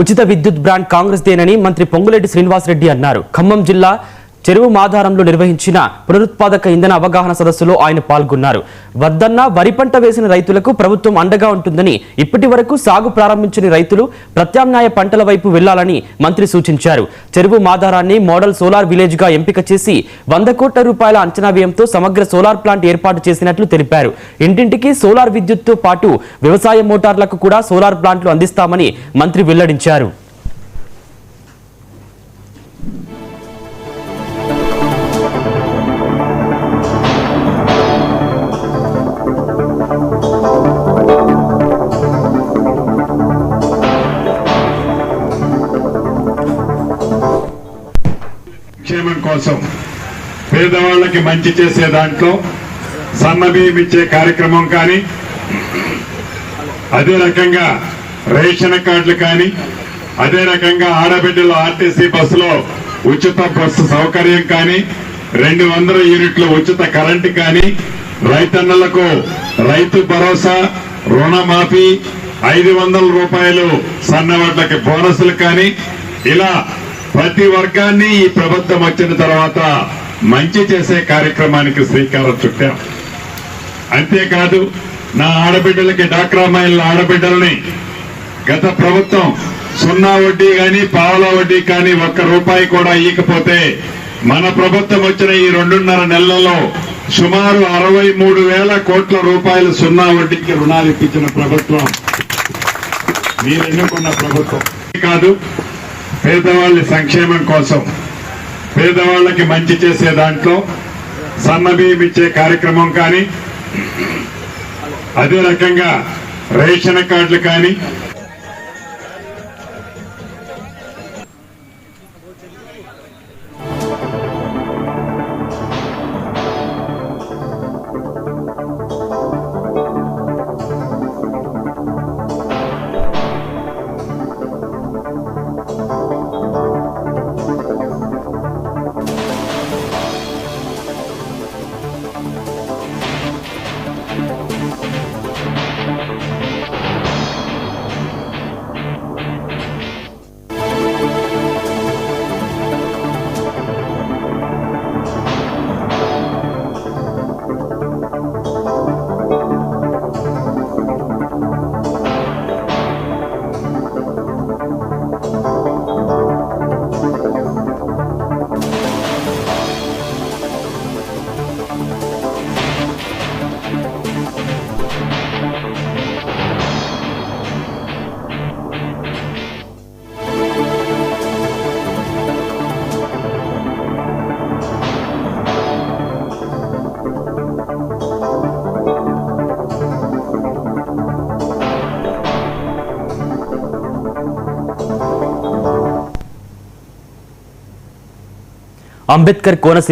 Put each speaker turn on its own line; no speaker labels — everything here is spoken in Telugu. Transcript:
ఉచిత విద్యుత్ బ్రాండ్ కాంగ్రెస్ దేనని మంత్రి పొంగులేటి శ్రీనివాస్ రెడ్డి అన్నారు. ఖమ్మం జిల్లా చెరువు మాధారంలో నిర్వహించిన పునరుత్పాదక ఇంధన అవగాహన సదస్సులో ఆయన పాల్గొన్నారు. వద్దన్న వరి పంట వేసిన రైతులకు ప్రభుత్వం అండగా ఉంటుందని, ఇప్పటి వరకు సాగు ప్రారంభించని రైతులు ప్రత్యామ్నాయ పంటల వైపు వెళ్లాలని మంత్రి సూచించారు. చెరువు మాధారాన్ని మోడల్ సోలార్ విలేజ్ గా ఎంపిక చేసి 100 కోట్ల రూపాయల అంచనా వ్యయంతో సమగ్ర సోలార్ ప్లాంట్ ఏర్పాటు చేసినట్లు తెలిపారు. ఇంటింటికి సోలార్ విద్యుత్తో పాటు వ్యవసాయ మోటార్లకు కూడా సోలార్ ప్లాంట్లు అందిస్తామని మంత్రి వెల్లడించారు.
క్షేమం కోసం పేదవాళ్ళకి మంచి చేసే దాంట్లో సన్నబియ్యం ఇచ్చే కార్యక్రమం కానీ, అదే రకంగా రేషన్ కార్డులు కానీ, అదే రకంగా ఆడబిడ్డలు ఆర్టీసీ బస్సులో ఉచిత బస్సు సౌకర్యం కానీ, 200 యూనిట్ల ఉచిత కరెంటు కానీ, రైతన్నలకు రైతు భరోసా, రుణమాఫీ, 500 రూపాయలు సన్నవడ్లకి బోనసులు కానీ, ఇలా ప్రతి వర్గాన్ని ఈ ప్రభుత్వం వచ్చిన తర్వాత మంచి చేసే కార్యక్రమానికి శ్రీకారం చుట్టాం. అంతేకాదు, నా ఆడబిడ్డలకి డాక్రా మహిళల ఆడబిడ్డల్ని గత ప్రభుత్వం 0 వడ్డీ కానీ పావలా వడ్డీ కానీ 1 రూపాయి కూడా ఇవ్వకపోతే మన ప్రభుత్వం వచ్చిన ఈ 2.5 నెలలలో సుమారు 63,000 కోట్ల రూపాయలు 0 వడ్డీకి రుణాలు ఇప్పించిన ప్రభుత్వం మీరు ఎన్నుకున్న ప్రభుత్వం కాదు. పేదవాళ్ళ సంక్షేమం కోసం పేదవాళ్ళకి మంచి చేసే దాంట్లో సన్నబియ్యం ఇచ్చే కార్యక్రమం కానీ, అదే రకంగా రేషన్ కార్డులు కానీ,
అంబేద్కర్ కోనసీమ